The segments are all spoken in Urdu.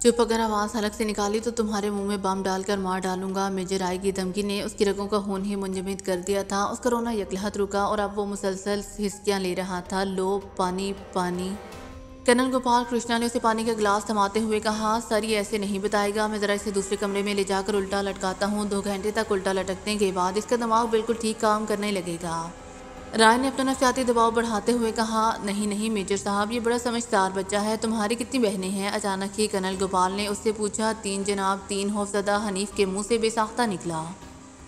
چپ اگر آواز حلق سے نکالی تو تمہارے منہ میں بم ڈال کر مار ڈالوں گا۔ میجر رائے کی دھمکی نے اس کی رگوں کا خون ہی منجمد کر دیا تھا۔ اس کا رونا یکلحت رکا اور اب وہ مسلسل ہسکیاں لے رہا تھا۔ لو پانی پانی۔ کرنل گوپال کرشنا نے اسے پانی کا گلاس تھماتے ہوئے کہا، سر یہ ایسے نہیں بتائے گا، میں ذرا اسے دوسرے کمرے میں لے جا کر الٹا لٹکاتا ہوں۔ 2 گھنٹے تک الٹا لٹکنے کے بعد اس کا دماغ بالکل ٹھیک کام کرنے لگے گا۔ رائے نے اپنا نفسیاتی دباؤ بڑھاتے ہوئے کہا، نہیں نہیں میجر صاحب، یہ بڑا سمجھدار بچہ ہے۔ تمہاری کتنی بہنیں ہیں؟ اچانک ہی کرنل گوپال نے اس سے پوچھا۔ 3 جناب۔ 3 خوفزدہ حنیف کے منہ سے بے ساختہ نکلا۔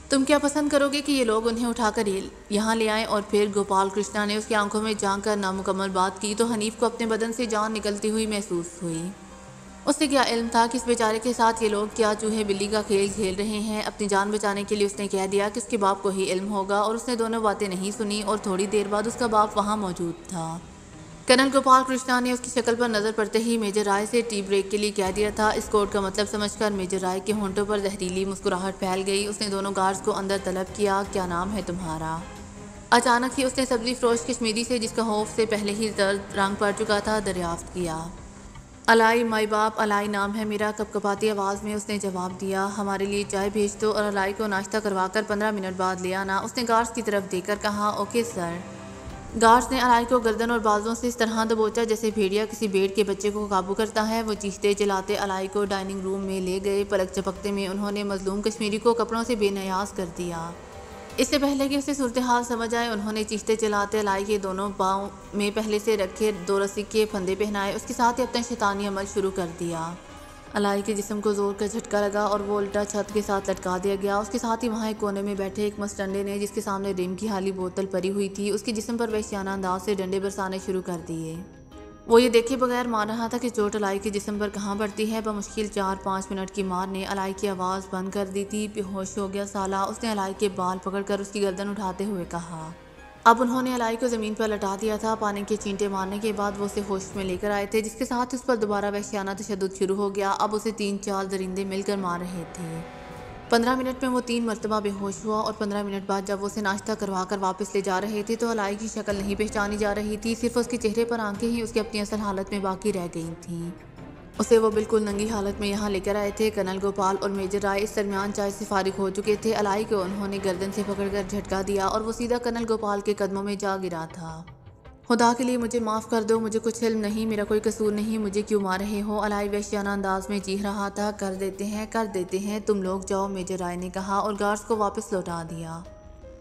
تم کیا پسند کرو گے کہ یہ لوگ انہیں اٹھا کر یہاں لے آئیں؟ اور پھر گوپال کرشنا نے اس کی آنکھوں میں جھانک کر نامکمل بات کی تو حنیف کو اپنے بدن سے جان نکلتی ہوئی محسوس ہوئی۔ اس سے کیا علم تھا کہ اس بیچارے کے ساتھ یہ لوگ کیا چوہے بلی کا کھیل کھیل رہے ہیں۔ اپنی جان بچانے کے لیے اس نے کہہ دیا کہ اس کے باپ کو ہی علم ہوگا، اور اس نے دونوں باتیں نہیں سنی اور تھوڑی دیر بعد اس کا باپ وہاں موجود تھا۔ کرنل گوپال کرشنا نے اس کی شکل پر نظر پڑتے ہی میجر رائے سے ٹی بریک کے لیے کہہ دیا تھا۔ اس کوڈ کا مطلب سمجھ کر میجر رائے کے ہونٹوں پر زہریلی مسکراہٹ پھیل گئی۔ اس نے دونوں گارڈز کو اندر طلب کیا۔ کیا نام ہے تمہارا؟ اچانک ہی اس نے سبزی فروش کشمیری سے، جس کا خوف سے پہلے ہی زرد رنگ پڑ چکا تھا، دریافت کیا۔ الائی مائی باپ، الائی نام ہے میرا، کپکپاتی آواز میں اس نے جواب دیا۔ ہمارے لیے چائے بھیج دو اور الائی کو ناشتہ کروا کر 15 منٹ بعد لے آنا، اس نے گارڈز کی طرف دیکھ کر کہا۔ Okay sir. گارڈز نے الائی کو گردن اور بازوؤں سے اس طرح دبوچا جیسے بھیڑیا کسی بھیڑ کے بچے کو قابو کرتا ہے۔ وہ چیختے چلاتے الائی کو ڈائننگ روم میں لے گئے۔ پلک جھپکتے میں انہوں نے مظلوم کشمیری کو کپڑوں سے بے نیاز کر دیا۔ اس سے پہلے کہ اسے صورتحال سمجھ آئے، انہوں نے چیختے چلاتے الائی کے دونوں پاؤں میں پہلے سے رکھے 2 رسی کے پھندے پہنائے۔ اس کے ساتھ ہی اپنا شیطانی عمل شروع کر دیا۔ الائی کے جسم کو زور کا جھٹکا لگا اور وہ الٹا چھت کے ساتھ لٹکا دیا گیا۔ اس کے ساتھ ہی وہاں ایک کونے میں بیٹھے ایک مسٹنڈے نے، جس کے سامنے ریم کی خالی بوتل پڑی ہوئی تھی، اس کے جسم پر وحشیانہ انداز سے ڈنڈے برسانے شروع کر دیے۔ وہ یہ دیکھے بغیر مار رہا تھا کہ چوٹ الائی کے جسم پر کہاں پڑتی ہے۔ بمشکل 4-5 منٹ کی مار نے الائی کی آواز بند کر دی تھی۔ بے ہوش ہو گیا سالہ، اس نے الائی کے بال پکڑ کر اس کی گردن اٹھاتے ہوئے کہا۔ اب انہوں نے الائی کو زمین پر لٹا دیا تھا۔ پانی کے چینٹے مارنے کے بعد وہ اسے ہوش میں لے کر آئے تھے، جس کے ساتھ اس پر دوبارہ وحشیانہ تشدد شروع ہو گیا۔ اب اسے 3-4 درندے مل کر مار رہے تھے۔ 15 منٹ میں وہ 3 مرتبہ بے ہوش ہوا، اور 15 منٹ بعد جب وہ اسے ناشتہ کروا کر واپس لے جا رہے تھے تو الائی کی شکل نہیں پہچانی جا رہی تھی، صرف اس کے چہرے پر آنکھیں ہی اس کی اپنی اصل حالت میں باقی رہ گئی تھیں۔ اسے وہ بالکل ننگی حالت میں یہاں لے کر آئے تھے۔ کرنل گوپال اور میجر رائے اس درمیان چائے سے فارغ ہو چکے تھے۔ الائی کو انہوں نے گردن سے پکڑ کر جھٹکا دیا اور وہ سیدھا کرنل گوپال کے قدموں میں جا گرا تھا۔ خدا کے لیے مجھے معاف کر دو، مجھے کچھ علم نہیں، میرا کوئی قصور نہیں، مجھے کیوں مار رہے ہو؟ الائی وحشیانہ انداز میں چیخ رہا تھا۔ کر دیتے ہیں، تم لوگ جاؤ، میجر رائے نے کہا اور گارڈز کو واپس لوٹا دیا۔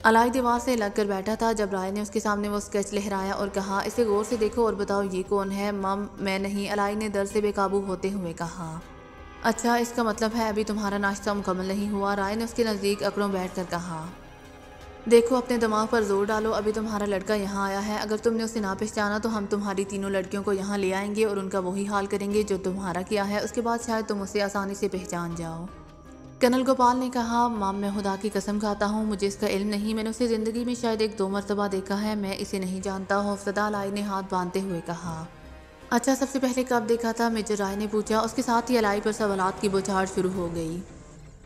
الائی دیوار سے لگ کر بیٹھا تھا جب رائے نے اس کے سامنے وہ اسکیچ لہرایا اور کہا، اسے غور سے دیکھو اور بتاؤ یہ کون ہے؟ مم میں نہیں، الائی نے درد سے بے قابو ہوتے ہوئے کہا۔ اچھا، اس کا مطلب ہے ابھی تمہارا ناشتہ مکمل نہیں ہوا، رائے نے اس کے نزدیک اکڑوں بیٹھ کر کہا۔ دیکھو اپنے دماغ پر زور ڈالو، ابھی تمہارا لڑکا یہاں آیا ہے، اگر تم نے اسے نہ پہچانا تو ہم تمہاری تینوں لڑکیوں کو یہاں لے آئیں گے اور ان کا وہی حال کریں گے جو تمہارا کیا ہے، اس کے بعد شاید تم اسے آسانی سے پہچان جاؤ۔ کرنل گوپال نے کہا، مام میں خدا کی قسم کھاتا ہوں، مجھے اس کا علم نہیں، میں نے اسے زندگی میں شاید 1-2 مرتبہ دیکھا ہے، میں اسے نہیں جانتا، خوفزدہ الائی نے ہاتھ باندھتے ہوئے کہا۔ اچھا، سب سے پہلے کب دیکھا تھا؟ میجر رائے نے پوچھا۔ اس کے ساتھ ہی الائی پر سوالات کی بوچھاڑ شروع ہو گئی۔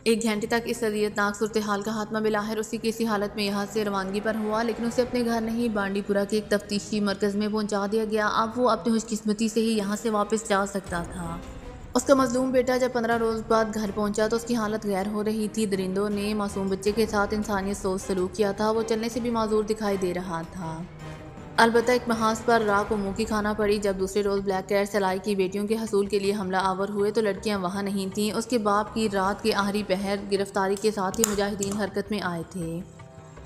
1 گھنٹے تک اس اذیتناک صورتحال کا خاتمہ بلاخر اسی کی اسی حالت میں یہاں سے روانگی پر ہوا، لیکن اسے اپنے گھر نہیں، بانڈی پورہ کے ایک تفتیشی مرکز میں پہنچا دیا گیا۔ اب وہ اپنی خوش قسمتی سے ہی یہاں سے واپس جا سکتا تھا۔ اس کا مظلوم بیٹا جب 15 روز بعد گھر پہنچا تو اس کی حالت غیر ہو رہی تھی۔ درندوں نے معصوم بچے کے ساتھ انسانیت سوز سلوک کیا تھا، وہ چلنے سے بھی معذور دکھائی دے رہا تھا۔ البتہ ایک محاذ پر راہ کو منہ کی کھانا پڑی۔ جب دوسرے روز بلیک کیٹس الائی کی بیٹیوں کے حصول کے لیے حملہ آور ہوئے تو لڑکیاں وہاں نہیں تھیں۔ اس کے باپ کی رات کے آخری پہر گرفتاری کے ساتھ ہی مجاہدین حرکت میں آئے تھے۔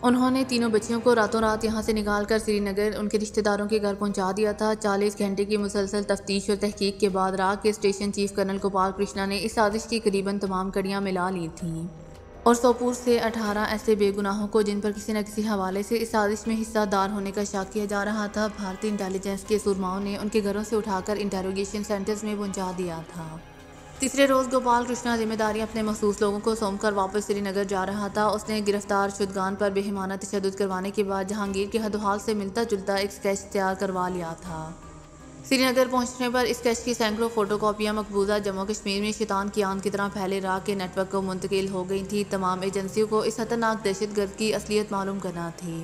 انہوں نے تینوں بچیوں کو راتوں رات یہاں سے نکال کر سری نگر ان کے رشتہ داروں کے گھر پہنچا دیا تھا۔ 40 گھنٹے کی مسلسل تفتیش اور تحقیق کے بعد راہ کے station chief colonel Gopal Krishna نے اس سازش کی قریباً تمام کڑیاں ملا لی تھیں، اور سوپور سے 18 ایسے بے گناہوں کو جن پر کسی نہ کسی حوالے سے اس سازش میں حصہ دار ہونے کا شک کیا جا رہا تھا، بھارتی انٹیلیجنس کے سرماؤں نے ان کے گھروں سے اٹھا کر انٹیروگیشن سینٹرز میں پہنچا دیا تھا۔ تیسرے روز گوپال کرشنا ذمہ داری اپنے مخصوص لوگوں کو سونپ کر واپس سری نگر جا رہا تھا۔ اس نے گرفتار شدگان پر بےایمانہ تشدد کروانے کے بعد جہانگیر کے حد و حال سے ملتا جلتا ایک اسکیچ تیار کروا لیا تھا۔ سری نگر پہنچنے پر اس اسکیچ کی سینکڑوں فوٹو کاپیاں مقبوضہ جموں کشمیر میں شیطان کی آند کی طرح پھیلے راہ کے نیٹ ورک کو منتقل ہو گئی تھیں۔ تمام ایجنسیوں کو اس خطرناک دہشت گرد کی اصلیت معلوم کرنا تھی۔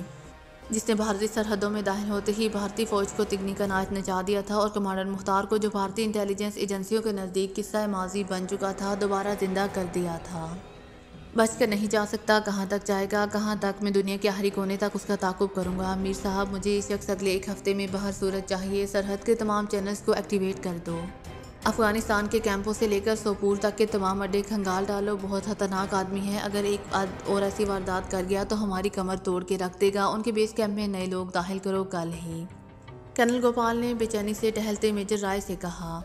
جس نے بھارتی سرحدوں میں داخل ہوتے ہی بھارتی فوج کو تگنی کا ناچ نچا دیا تھا اور کمانڈر مختار کو، جو بھارتی انٹیلیجنس ایجنسیوں کے نزدیک قصہ ماضی بن چکا تھا، دوبارہ زندہ کر دیا تھا۔ بچ کر نہیں جا سکتا، کہاں تک جائے گا، کہاں تک؟ میں دنیا کے آخری کونے تک اس کا تعاقب کروں گا۔ میر صاحب، مجھے اس شخص اگلے 1 ہفتے میں باہر صورت چاہیے۔ سرحد کے تمام چینلز کو ایکٹیویٹ کر دو۔ افغانستان کے کیمپوں سے لے کر سوپور تک کے تمام اڈے کھنگال ڈالو۔ بہت خطرناک آدمی ہے، اگر ایک اور ایسی واردات کر گیا تو ہماری کمر توڑ کے رکھ دے گا۔ ان کے بیس کیمپ میں نئے لوگ داخل کرو کل ہی۔ کرنل گوپال نے بے چینی سے ٹہلتے میجر رائے سے کہا۔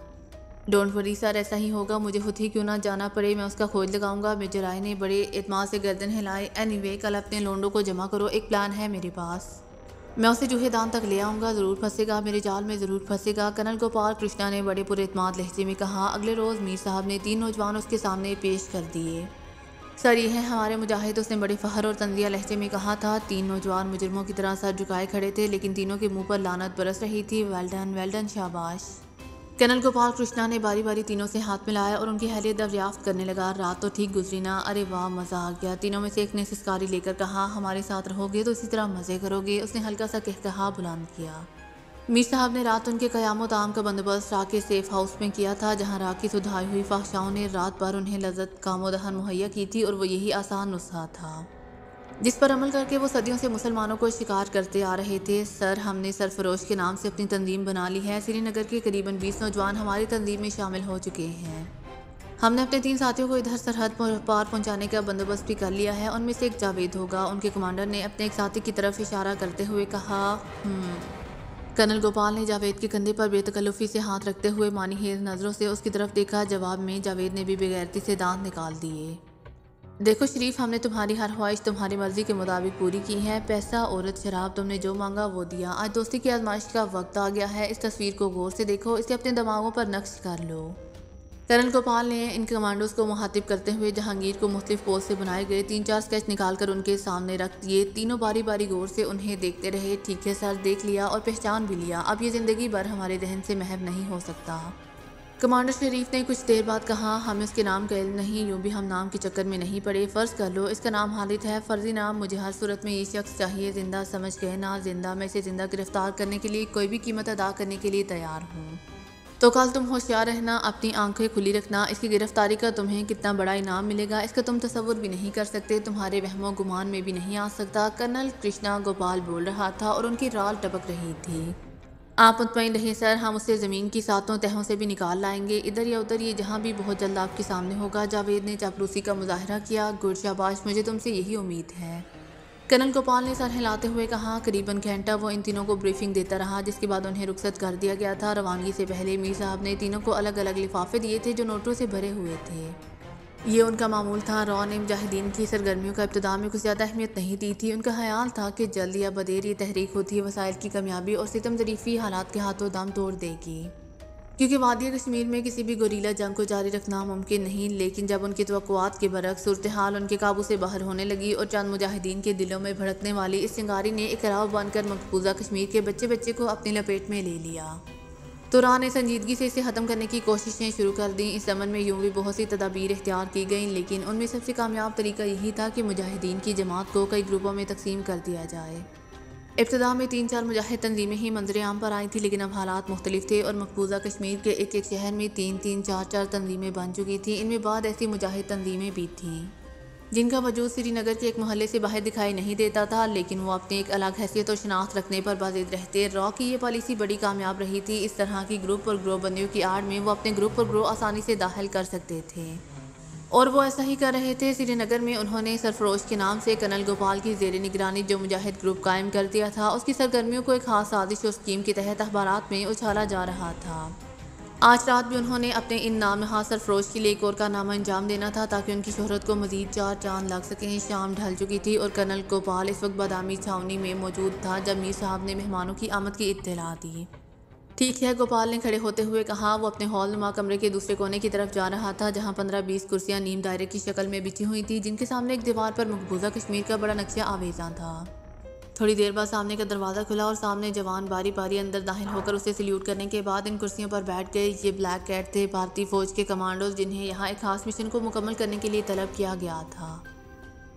ڈونٹ وری سر، ایسا ہی ہوگا، مجھے خود ہی کیوں نہ جانا پڑے، میں اس کا کھوج لگاؤں گا۔ میجر رائے نے بڑے اعتماد سے گردن ہلائی۔ اینی وے، کل اپنے لونڈوں کو جمع کرو، ایک پلان ہے میرے پاس۔ میں اسے جوہے دان تک لے آؤں گا، ضرور پھنسے گا، میرے جال میں ضرور پھنسے گا۔ کرنل گوپال کرشنا نے بڑے پر اعتماد لہجے میں کہا۔ اگلے روز میر صاحب نے 3 نوجوان اس کے سامنے پیش کر دیے۔ سر، یہ ہیں ہمارے مجاہد، اس نے بڑے فخر اور تنزیہ لہجے میں کہا تھا۔ 3 نوجوان مجرموں کی طرح سر جھکائے کھڑے تھے، لیکن تینوں کے منہ پر لعنت برس رہی تھی۔ ویل ڈن، شاباش۔ کرنل گوپال کرشنا نے باری باری تینوں سے ہاتھ ملایا اور ان کی حیثیت دریافت کرنے لگا۔ رات تو ٹھیک گزری نا؟ ارے واہ، مزہ آ گیا۔ تینوں میں سے ایک نے سسکاری لے کر کہا، ہمارے ساتھ رہو گے تو اسی طرح مزے کرو گے۔ اس نے ہلکا سا کہا بلند کیا۔ میر صاحب نے رات ان کے قیام و طعام کا بندوبست را کے سیف ہاؤس میں کیا تھا، جہاں را کی سدھائی ہوئی فحشاؤں نے رات بھر انہیں لذت کام و دہن مہیا کی تھی، اور وہ یہی آسان نسخہ تھا جس پر عمل کر کے وہ صدیوں سے مسلمانوں کو شکار کرتے آ رہے تھے۔ سر، ہم نے سرفروش کے نام سے اپنی تنظیم بنا لی ہے۔ سری نگر کے قریباً 20 نوجوان ہماری تنظیم میں شامل ہو چکے ہیں۔ ہم نے اپنے 3 ساتھیوں کو ادھر سرحد پار پہنچانے کا بندوبست بھی کر لیا ہے۔ ان میں سے ایک جاوید ہوگا۔ ان کے کمانڈر نے اپنے ایک ساتھی کی طرف اشارہ کرتے ہوئے کہا۔ کرنل گوپال نے جاوید کے کندھے پر بے تکلفی سے ہاتھ رکھتے ہوئے معنی خیز نظروں سے اس کی طرف دیکھا۔ جواب میں جاوید نے بھی بے غیرتی سے دانت نکال دیے۔ دیکھو شریف، ہم نے تمہاری ہر خواہش تمہاری مرضی کے مطابق پوری کی ہے۔ پیسہ، عورت، شراب، تم نے جو مانگا وہ دیا۔ آج دوستی کی آزمائش کا وقت آ گیا ہے۔ اس تصویر کو غور سے دیکھو، اسے اپنے دماغوں پر نقش کر لو۔ کرنل گوپال نے ان کمانڈوز کو مخاطب کرتے ہوئے جہانگیر کو مختلف پوز سے بنائے گئے 3-4 اسکیچ نکال کر ان کے سامنے رکھ دیے۔ تینوں باری باری غور سے انہیں دیکھتے رہے۔ ٹھیک ہے سر، دیکھ لیا اور پہچان بھی لیا، اب یہ زندگی بھر ہمارے ذہن سے محو نہیں ہو سکتا۔ کمانڈر شریف نے کچھ دیر بعد کہا۔ ہمیں اس کے نام کا علم نہیں، یوں بھی ہم نام کے چکر میں نہیں پڑے۔ فرض کر لو اس کا نام خالد ہے، فرضی نام۔ مجھے ہر صورت میں یہ شخص چاہیے، زندہ، سمجھ گئے نا؟ زندہ۔ میں اسے زندہ گرفتار کرنے کے لیے کوئی بھی قیمت ادا کرنے کے لیے تیار ہوں۔ تو کل تم ہوشیار رہنا، اپنی آنکھیں کھلی رکھنا۔ اس کی گرفتاری کا تمہیں کتنا بڑا انعام ملے گا، اس کا تم تصور بھی نہیں کر سکتے، تمہارے وہم و گمان میں بھی نہیں آ سکتا۔ کرنل کرشنا گوپال بول رہا تھا اور ان کی رال ٹپک رہی تھی۔ آپ مطمئن رہیں سر، ہم اسے زمین کی 7 تہوں سے بھی نکال لائیں گے، ادھر یا ادھر، یہ جہاں بھی بہت جلد آپ کے سامنے ہوگا۔ جاوید نے چاپلوسی کا مظاہرہ کیا۔ گڈ، شاباش، مجھے تم سے یہی امید ہے۔ کرنل گوپال نے سر ہلاتے ہوئے کہا۔ قریباً گھنٹہ وہ ان تینوں کو بریفنگ دیتا رہا، جس کے بعد انہیں رخصت کر دیا گیا تھا۔ روانگی سے پہلے میر صاحب نے تینوں کو الگ الگ لفافے دیے تھے جو نوٹوں سے بھرے ہوئے تھے۔ یہ ان کا معمول تھا۔ را نے مجاہدین کی سرگرمیوں کا ابتدا میں کچھ زیادہ اہمیت نہیں دی تھی۔ ان کا خیال تھا کہ جلد یا بدیر یہ تحریک ہوتی وسائل کی کامیابی اور ستم ظریفی حالات کے ہاتھوں دم توڑ دے گی، کیونکہ وادی کشمیر میں کسی بھی گوریلا جنگ کو جاری رکھنا ممکن نہیں۔ لیکن جب ان کی توقعات کے برعکس صورتحال ان کے قابو سے باہر ہونے لگی اور چند مجاہدین کے دلوں میں بھڑکنے والی اس چنگاری نے ایک راو بن کر مقبوضہ کشمیر کے بچے بچے کو اپنی لپیٹ میں لے لیا، تو را نے سنجیدگی سے اسے ختم کرنے کی کوششیں شروع کر دیں۔ اس عمل میں یوں بھی بہت سی تدابیر اختیار کی گئیں، لیکن ان میں سب سے کامیاب طریقہ یہی تھا کہ مجاہدین کی جماعت کو کئی گروپوں میں تقسیم کر دیا جائے۔ ابتدا میں 3-4 مجاہد تنظیمیں ہی منظر عام پر آئی تھیں، لیکن اب حالات مختلف تھے اور مقبوضہ کشمیر کے ایک ایک شہر میں 3-3، 4-4 تنظیمیں بن چکی تھیں۔ ان میں بعض ایسی مجاہد تنظیمیں بھی تھیں جن کا وجود سری نگر کے ایک محلے سے باہر دکھائی نہیں دیتا تھا، لیکن وہ اپنی ایک الگ حیثیت اور شناخت رکھنے پر باضد رہتے۔ را کی یہ پالیسی بڑی کامیاب رہی تھی۔ اس طرح کی گروپ اور گروہ بندیوں کی آڑ میں وہ اپنے گروپ اور گروہ آسانی سے داخل کر سکتے تھے، اور وہ ایسا ہی کر رہے تھے۔ سری نگر میں انہوں نے سرفروش کے نام سے کرنل گوپال کی زیر نگرانی جو مجاہد گروپ قائم کر دیا تھا، اس کی سرگرمیوں کو ایک خاص سازش اور اسکیم کے تحت اخبارات میں اچھالا جا رہا تھا۔ آج رات بھی انہوں نے اپنے ان نام نہاد سرفروش کے لیے ایک اور کارنامہ انجام دینا تھا تاکہ ان کی شہرت کو مزید 4 چاند لگ سکیں۔ شام ڈھل چکی تھی اور کرنل گوپال اس وقت بادامی چھاؤنی میں موجود تھا جب میر صاحب نے مہمانوں کی آمد کی اطلاع دی۔ ٹھیک ہے، گوپال نے کھڑے ہوتے ہوئے کہا۔ وہ اپنے ہال نما کمرے کے دوسرے کونے کی طرف جا رہا تھا، جہاں 15-20 کرسیاں نیم دائرے کی شکل میں بچھی ہوئی تھیں، جن کے سامنے ایک دیوار پر مقبوضہ کشمیر کا بڑا نقشہ آویزاں تھا۔ تھوڑی دیر بعد سامنے کا دروازہ کھلا اور سامنے جوان باری باری اندر داخل ہو کر اسے سلیوٹ کرنے کے بعد ان کرسیوں پر بیٹھ گئے۔ یہ بلیک کیٹ تھے، بھارتی فوج کے کمانڈوز، جنہیں یہاں ایک خاص مشن کو مکمل کرنے کے لیے طلب کیا گیا تھا۔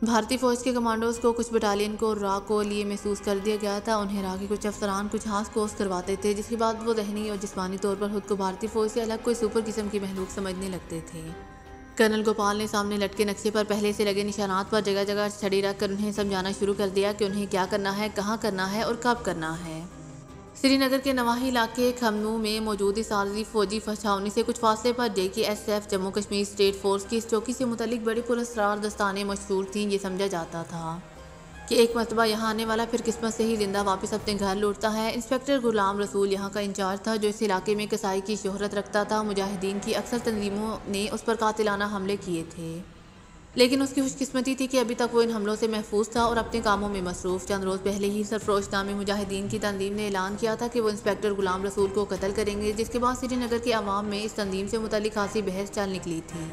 بھارتی فوج کے کمانڈوز کو کچھ بٹالین کو را کو لیے محسوس کر دیا گیا تھا۔ انہیں را کے کچھ افسران کچھ ہاس کوس کرواتے تھے، جس کے بعد وہ ذہنی اور جسمانی طور پر خود کو بھارتی فوج سے الگ کوئی سپر قسم کی مخلوق سمجھنے لگتے تھے۔ کرنل گوپال نے سامنے لٹکے نقشے پر پہلے سے لگے نشانات پر جگہ جگہ چھڑی رکھ کر انہیں سمجھانا شروع کر دیا کہ انہیں کیا کرنا ہے، کہاں کرنا ہے اور کب کرنا ہے۔ سری نگر کے نواحی علاقے کھمنو میں موجود اس عارضی فوجی چھاؤنی سے کچھ فاصلے پر JKSF Jammu Kashmir state force کی اس چوکی سے متعلق بڑی پراسرار داستانیں مشہور تھیں۔ یہ سمجھا جاتا تھا کہ ایک مرتبہ یہاں آنے والا پھر قسمت سے ہی زندہ واپس اپنے گھر لوٹتا ہے۔ انسپکٹر غلام رسول یہاں کا انچارج تھا، جو اس علاقے میں کسائی کی شہرت رکھتا تھا۔ مجاہدین کی اکثر تنظیموں نے اس پر قاتلانہ حملے کیے تھے، لیکن اس کی خوش قسمتی تھی کہ ابھی تک وہ ان حملوں سے محفوظ تھا اور اپنے کاموں میں مصروف۔ چند روز پہلے ہی سرفروش نامی مجاہدین کی تنظیم نے اعلان کیا تھا کہ وہ انسپکٹر غلام رسول کو قتل کریں گے، جس کے بعد سری نگر کے عوام میں اس تنظیم سے متعلق خاصی بحث چل نکلی تھی۔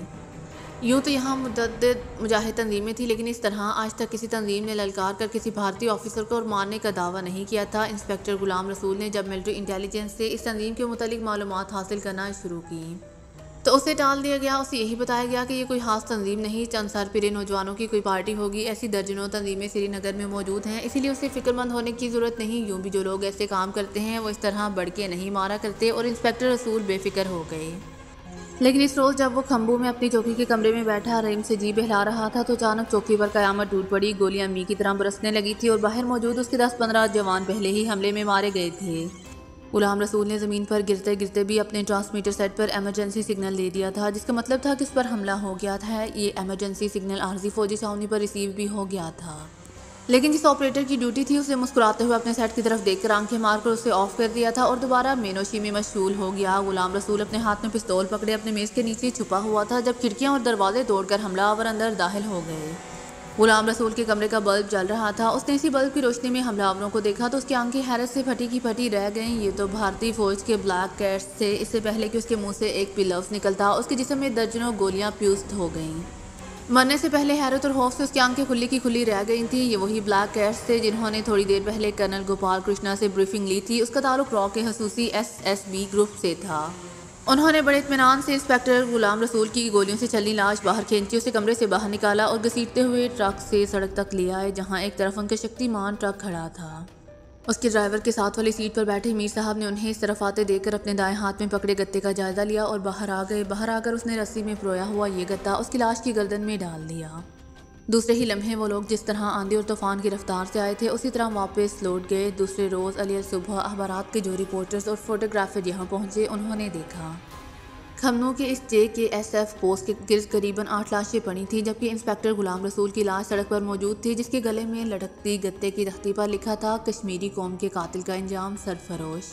یوں تو یہاں متعدد مجاہد تنظیمیں تھیں، لیکن اس طرح آج تک کسی تنظیم نے للکار کر کسی بھارتی آفیسر کو مارنے کا دعویٰ نہیں کیا تھا۔ انسپکٹر غلام رسول نے جب ملٹری انٹیلیجنس سے اس تنظیم کے متعلق معلومات حاصل کرنا شروع کی تو اسے ٹال دیا گیا۔ اسے یہی بتایا گیا کہ یہ کوئی خاص تنظیم نہیں، چند سر پھرے نوجوانوں کی کوئی پارٹی ہوگی۔ ایسی درجنوں تنظیمیں سری نگر میں موجود ہیں، اسی لیے اسے فکر مند ہونے کی ضرورت نہیں۔ یوں بھی جو لوگ ایسے کام کرتے ہیں وہ اس طرح بڑھ کے نہیں مارا کرتے، اور انسپکٹر رسول بے فکر ہو گئے۔ لیکن اس روز جب وہ کھمبو میں اپنی چوکی کے کمرے میں بیٹھا رحم سے جی بہلا رہا تھا تو اچانک چوکی پر قیامت ٹوٹ پڑی۔ گولیاں می کی طرح برسنے لگی تھی اور باہر موجود اس کے 10-15 جوان پہلے ہی حملے میں مارے گئے تھے۔ غلام رسول نے زمین پر گرتے گرتے بھی اپنے ٹرانسمیٹر سیٹ پر ایمرجنسی سگنل دے دیا تھا، جس کا مطلب تھا کہ اس پر حملہ ہو گیا تھا۔ یہ ایمرجنسی سگنل عارضی فوجی چھاؤنی پر ریسیو بھی ہو گیا تھا، لیکن جس آپریٹر کی ڈیوٹی تھی اسے مسکراتے ہوئے اپنے سیٹ کی طرف دیکھ کر آنکھیں مار کر اسے آف کر دیا تھا اور دوبارہ مینوشی میں مشغول ہو گیا۔ غلام رسول اپنے ہاتھ میں پستول پکڑے اپنے میز کے نیچے چھپا ہوا تھا جب کھڑکیاں اور دروازے توڑ کر حملہ آور اندر داخل ہو گئے۔ غلام رسول کے کمرے کا بلب جل رہا تھا۔ اس نے اسی بلب کی روشنی میں حملہ آوروں کو دیکھا تو اس کی آنکھیں حیرت سے پھٹی کی پھٹی رہ گئیں۔ یہ تو بھارتی فوج کے بلیک کیٹس تھے۔ اس سے پہلے کہ اس کے منہ سے ایک بھی لفظ نکلتا اس کے جسم میں درجنوں گولیاں پیوست ہو گئیں۔ مرنے سے پہلے حیرت اور خوف سے اس کی آنکھیں کھلی کی کھلی رہ گئی تھیں۔ یہ وہی بلیک کیٹس تھے جنہوں نے تھوڑی دیر پہلے کرنل گوپال کرشنا سے بریفنگ لی تھی۔ اس کا تعلق را کے خصوصی SSB گروپ سے تھا۔ انہوں نے بڑے اطمینان سے انسپکٹر غلام رسول کی گولیوں سے چھلنی لاش باہر کھینچی، اسے کمرے سے باہر نکالا اور گھسیٹتے ہوئے ٹرک سے سڑک تک لے آئے، جہاں ایک طرف ان کا شکتیمان ٹرک کھڑا تھا۔ اس کے ڈرائیور کے ساتھ والی سیٹ پر بیٹھے میر صاحب نے انہیں اس طرف آتے دیکھ کر اپنے دائیں ہاتھ میں پکڑے گتے کا جائزہ لیا اور باہر آ گئے۔ باہر آ کر اس نے رسی میں پرویا ہوا یہ گتا اس کی لاش کی گردن میں ڈال دیا۔ دوسرے ہی لمحے وہ لوگ جس طرح آندھی اور طوفان کی رفتار سے آئے تھے اسی طرح واپس لوٹ گئے۔ دوسرے روز علیہ صبح اخبارات کے جو رپورٹرز اور فوٹوگرافر یہاں پہنچے انہوں نے دیکھا کھمنو کے اس JKSF پوسٹ کے گرد قریباً 8 لاشیں پڑی تھیں، جبکہ انسپکٹر غلام رسول کی لاش سڑک پر موجود تھی، جس کے گلے میں لٹکتی گتے کی تختی پر لکھا تھا کشمیری قوم کے قاتل کا انجام سرفروش۔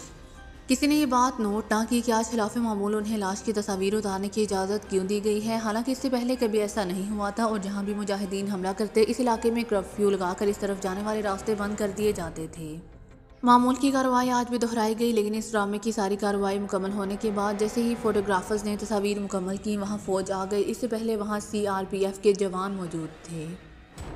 کسی نے یہ بات نوٹ نہ کی کہ آج خلاف معمول انہیں لاش کی تصاویر اتارنے کی اجازت کیوں دی گئی ہے، حالانکہ اس سے پہلے کبھی ایسا نہیں ہوا تھا اور جہاں بھی مجاہدین حملہ کرتے اس علاقے میں کرفیو لگا کر اس طرف جانے والے راستے بند کر دیے جاتے تھے۔ معمول کی کارروائی آج بھی دہرائی گئی، لیکن اس ڈرامے کی ساری کارروائی مکمل ہونے کے بعد جیسے ہی فوٹوگرافرز نے تصاویر مکمل کی وہاں فوج آ گئی۔ اس سے پہلے وہاں CRPF کے جوان موجود تھے۔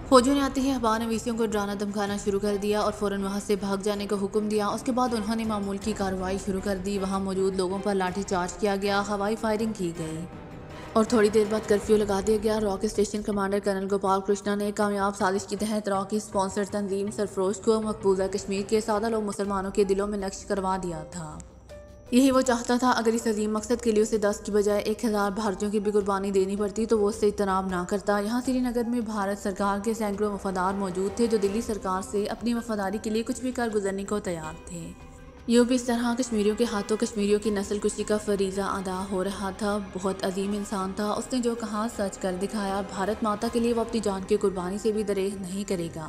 فوجیوں نے آتے ہی اخبار نویسیوں کو ڈرانا دھمکانا شروع کر دیا اور فوراً وہاں سے بھاگ جانے کا حکم دیا۔ اس کے بعد انہوں نے معمول کی کارروائی شروع کر دی۔ وہاں موجود لوگوں پر لاٹھی چارج کیا گیا، ہوائی فائرنگ کی گئی اور تھوڑی دیر بعد کرفیو لگا دیا گیا۔ را کے station commander colonel Gopal Krishna نے ایک کامیاب سازش کے تحت را کی اسپانسر تنظیم سرفروش کو مقبوضہ کشمیر کے سادہ لوگ مسلمانوں کے دلوں میں نقش کروا دیا تھا۔ یہی وہ چاہتا تھا، اگر اس عظیم مقصد کے لیے اسے 10 کی بجائے 1000 بھارتیوں کی بھی قربانی دینی پڑتی تو وہ اس سے اجتناب نہ کرتا۔ یہاں سری نگر میں بھارت سرکار کے سینکڑوں وفادار موجود تھے جو دلی سرکار سے اپنی وفاداری کے لیے کچھ بھی کر گزرنے کو تیار تھے۔ یوں بھی اس طرح کشمیریوں کے ہاتھوں کشمیریوں کی نسل کشی کا فریضہ ادا ہو رہا تھا۔ بہت عظیم انسان تھا، اس نے جو کہا سچ کر دکھایا۔ بھارت ماتا کے لیے وہ اپنی جان کی قربانی سے بھی دریغ نہیں کرے گا،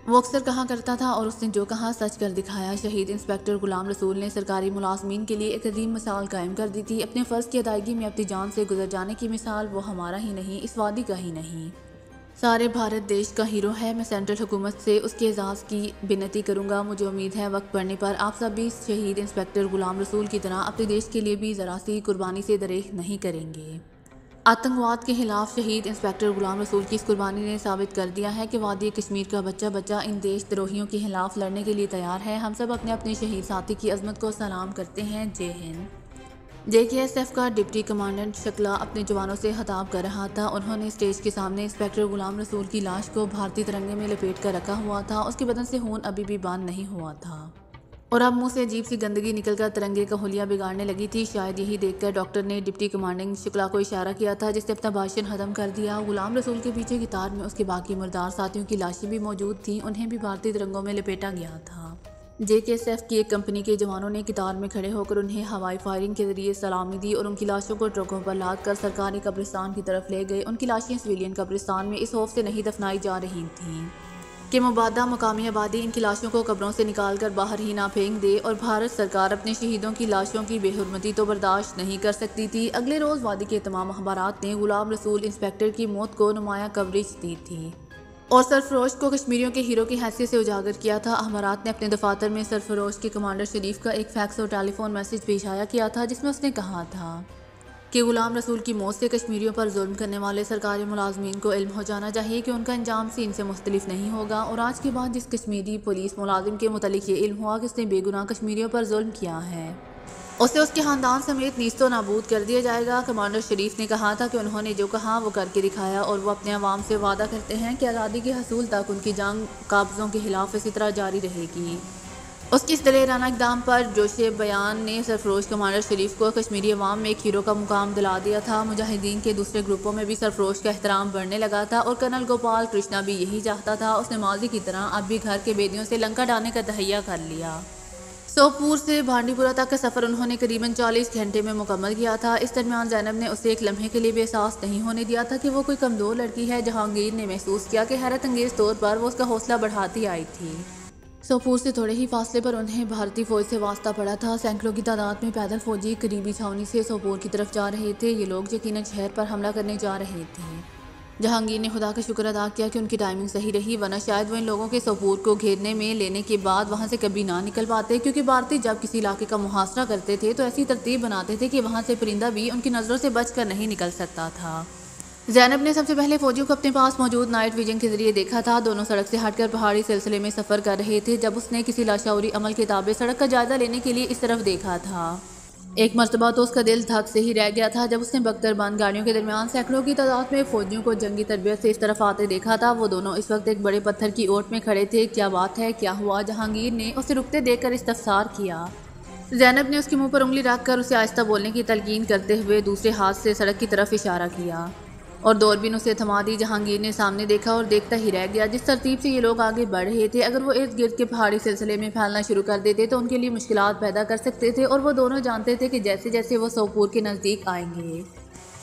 وہ اکثر کہا کرتا تھا، اور اس نے جو کہا سچ کر دکھایا۔ شہید انسپکٹر غلام رسول نے سرکاری ملازمین کے لیے ایک عظیم مثال قائم کر دی تھی۔ اپنے فرض کی ادائیگی میں اپنی جان سے گزر جانے کی مثال وہ ہمارا ہی نہیں، اس وادی کا ہی نہیں، سارے بھارت دیش کا ہیرو ہے۔ میں سینٹرل حکومت سے اس کے اعزاز کی بنتی کروں گا۔ مجھے امید ہے وقت پڑنے پر آپ سب بھی شہید انسپکٹر غلام رسول کی طرح اپنے دیش کے لیے بھی ذرا سی قربانی سے دریغ نہیں کریں گے۔ آتنکواد کے خلاف شہید انسپکٹر غلام رسول کی اس قربانی نے ثابت کر دیا ہے کہ وادی کشمیر کا بچہ بچہ ان دیش دروہیوں کے خلاف لڑنے کے لیے تیار ہے۔ ہم سب اپنے اپنے شہید ساتھی کی عظمت کو سلام کرتے ہیں۔ جے ہند۔ JKSF کا ڈپٹی کمانڈنٹ شکلا اپنے جوانوں سے خطاب کر رہا تھا۔ انہوں نے اسٹیج کے سامنے انسپکٹر غلام رسول کی لاش کو بھارتی ترنگے میں لپیٹ کر رکھا ہوا تھا۔ اس کے بدن سے خون ابھی بھی بند نہیں ہوا تھا اور اب منہ سے عجیب سی گندگی نکل کر ترنگے کا حلیہ بگاڑنے لگی تھی۔ شاید یہی دیکھ کر ڈاکٹر نے ڈپٹی کمانڈنٹ شکلا کو اشارہ کیا تھا، جس نے اپنا بھاشن ختم کر دیا۔ غلام رسول کے پیچھے قطار میں اس کے باقی مردار ساتھیوں کی لاشیں بھی موجود تھیں، انہیں بھی بھارتی ترنگوں میں لپیٹا گیا تھا۔ JKSF کی ایک کمپنی کے جوانوں نے قطار میں کھڑے ہو کر انہیں ہوائی فائرنگ کے ذریعے سلامی دی اور ان کی لاشوں کو ٹرکوں پر لاد کر سرکاری قبرستان کی طرف لے گئے۔ ان کی لاشیں سویلین قبرستان میں اس خوف سے نہیں دفنائی جا رہی تھیں کہ مبادہ مقامی آبادی ان کی لاشوں کو قبروں سے نکال کر باہر ہی نہ پھینک دے، اور بھارت سرکار اپنے شہیدوں کی لاشوں کی بے حرمتی تو برداشت نہیں کر سکتی تھی۔ اگلے روز وادی کے تمام اخبارات نے غلام رسول انسپکٹر کی موت کو نمایاں کوریج دی تھی اور سرفروش کو کشمیریوں کے ہیرو کی حیثیت سے اجاگر کیا تھا۔ اخبارات نے اپنے دفاتر میں سرفروش کے کمانڈر شریف کا ایک فیکس اور ٹیلی فون میسج بھی شائع کیا تھا، جس میں اس نے کہا تھا کہ غلام رسول کی موت سے کشمیریوں پر ظلم کرنے والے سرکاری ملازمین کو علم ہو جانا چاہیے کہ ان کا انجام سین سے مختلف نہیں ہوگا، اور آج کے بعد جس کشمیری پولیس ملازم کے متعلق یہ علم ہوا کہ اس نے بے گناہ کشمیریوں پر ظلم کیا ہے، اسے اس کے خاندان سمیت نیست و نابود کر دیا جائے گا۔ کمانڈر شریف نے کہا تھا کہ انہوں نے جو کہا وہ کر کے دکھایا، اور وہ اپنے عوام سے وعدہ کرتے ہیں کہ آزادی کے حصول تک ان کی جنگ قابضوں کے خلاف اسی طرح جاری رہے گی۔ اس کی اس دلیرانہ اقدام پر جوش بیان نے سرفروش کمانڈر شریف کو کشمیری عوام میں ایک ہیرو کا مقام دلا دیا تھا۔ مجاہدین کے دوسرے گروپوں میں بھی سرفروش کا احترام بڑھنے لگا تھا، اور کرنل گوپال کرشنا بھی یہی چاہتا تھا۔ اس نے ماضی کی طرح اب بھی گھر کے بیدیوں سے لنکا ڈالنے کا تہیہ کر لیا۔ سوپور سے بھانڈی پورہ تک کا سفر انہوں نے قریباً 40 گھنٹے میں مکمل کیا تھا۔ اس درمیان زینب نے اسے ایک لمحے کے لیے بھی احساس نہیں ہونے دیا تھا کہ وہ کوئی کمزور لڑکی ہے۔ جہانگیر نے محسوس کیا کہ حیرت انگیز طور پر وہ اس کا حوصلہ بڑھاتی آئی تھی۔ سوپور سے تھوڑے ہی فاصلے پر انہیں بھارتی فوج سے واسطہ پڑا تھا۔ سینکڑوں کی تعداد میں پیدل فوجی قریبی چھاونی سے سوپور کی طرف جا رہے تھے۔ یہ لوگ یقیناً شہر پر حملہ کرنے جا رہے تھے۔ جہانگیر نے خدا کا شکر ادا کیا کہ ان کی ٹائمنگ صحیح رہی، ورنہ شاید وہ ان لوگوں کے سوپور کو گھیرنے میں لینے کے بعد وہاں سے کبھی نہ نکل پاتے، کیونکہ بھارتی جب کسی علاقے کا محاصرہ کرتے تھے تو ایسی ترتیب بناتے تھے کہ وہاں سے پرندہ بھی ان کی نظروں سے بچ کر نہیں نکل سکتا تھا۔ زینب نے سب سے پہلے فوجیوں کو اپنے پاس موجود نائٹ ویژن کے ذریعے دیکھا تھا۔ دونوں سڑک سے ہٹ کر پہاڑی سلسلے میں سفر کر رہے تھے جب اس نے کسی لاشعوری عمل کے تابع سڑک کا جائزہ لینے کے لیے اس طرف دیکھا تھا۔ ایک مرتبہ تو اس کا دل دھک سے ہی رہ گیا تھا جب اس نے بختر بند گاڑیوں کے درمیان سینکڑوں کی تعداد میں فوجیوں کو جنگی تربیت سے اس طرف آتے دیکھا تھا۔ وہ دونوں اس وقت ایک بڑے پتھر کی اوٹ میں کھڑے تھے۔ کیا بات ہے، کیا ہوا؟ جہانگیر نے اسے رکتے دیکھ کر استفسار کیا۔ زینب نے اس کے منہ پر انگلی رکھ کر اسے آہستہ بولنے کی تلقین کرتے ہوئے دوسرے ہاتھ سے سڑک کی طرف اشارہ کیا اور دوربین اسے تھما دی۔ جہانگیر نے سامنے دیکھا اور دیکھتا ہی رہ گیا۔ جس ترتیب سے یہ لوگ آگے بڑھ رہے تھے، اگر وہ ارد گرد کے پہاڑی سلسلے میں پھیلنا شروع کر دیتے تو ان کے لیے مشکلات پیدا کر سکتے تھے، اور وہ دونوں جانتے تھے کہ جیسے جیسے وہ سوپور کے نزدیک آئیں گے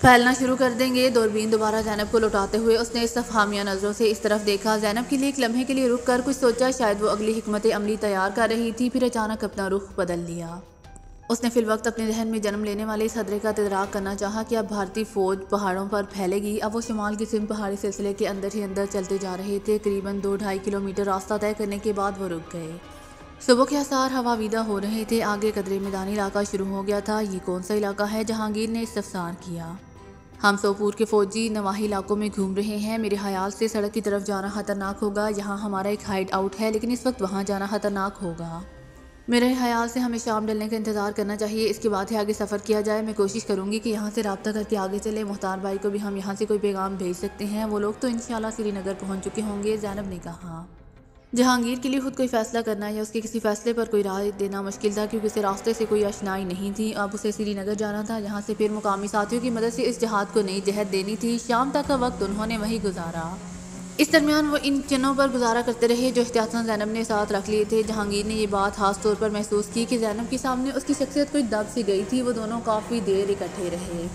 پھیلنا شروع کر دیں گے۔ دوربین دوبارہ زینب کو لوٹاتے ہوئے اس نے استفہامیہ نظروں سے اس طرف دیکھا۔ زینب کے لیے ایک لمحے کے لیے رک کر کچھ سوچا، شاید وہ اگلی حکمت عملی تیار کر رہی تھی، پھر اچانک اپنا رخ بدل لیا۔ اس نے فی الوقت اپنے ذہن میں جنم لینے والے اس خطرے کا تدارک کرنا چاہا کہ اب بھارتی فوج پہاڑوں پر پھیلے گی۔ اب وہ شمال کی سمت پہاڑی سلسلے کے اندر ہی اندر چلتے جا رہے تھے۔ قریباً 2-2.5 کلومیٹر راستہ طے کرنے کے بعد وہ رک گئے۔ صبح کے آثار ہوا ویدہ ہو رہے تھے۔ آگے قدرے میدانی علاقہ شروع ہو گیا تھا۔ یہ کون سا علاقہ ہے؟ جہانگیر نے استفسار کیا۔ ہم سوپور کے فوجی نواحی علاقوں میں گھوم رہے ہیں۔ میرے خیال سے سڑک کی طرف جانا خطرناک ہوگا۔ یہاں ہمارا ایک ہائیڈ آؤٹ ہے، لیکن اس وقت وہاں جانا خطرناک ہوگا۔ میرے خیال سے ہمیں شام ڈلنے کا انتظار کرنا چاہیے، اس کے بعد ہی آگے سفر کیا جائے۔ میں کوشش کروں گی کہ یہاں سے رابطہ کر کے آگے چلے۔ مختار بھائی کو بھی ہم یہاں سے کوئی پیغام بھیج سکتے ہیں، وہ لوگ تو انشاءاللہ سری نگر پہنچ چکے ہوں گے، زینب نے کہا۔ جہانگیر کے لیے خود کوئی فیصلہ کرنا یا اس کے کسی فیصلے پر کوئی رائے دینا مشکل تھا، کیونکہ اسے راستے سے کوئی آشنائی نہیں تھی۔ اب اسے سری نگر جانا تھا، یہاں سے پھر مقامی ساتھیوں کی مدد سے اس جہاد کو نئی جہت دینی تھی۔ شام تک کا وقت انہوں نے وہیں گزارا۔ اس درمیان وہ ان چنوں پر گزارا کرتے رہے جو احتیاطاً زینب نے ساتھ رکھ لیے تھے۔ جہانگیر نے یہ بات خاص طور پر محسوس کی کہ زینب کے سامنے اس کی شخصیت کوئی دب سی گئی تھی۔ وہ دونوں کافی دیر اکٹھے رہے۔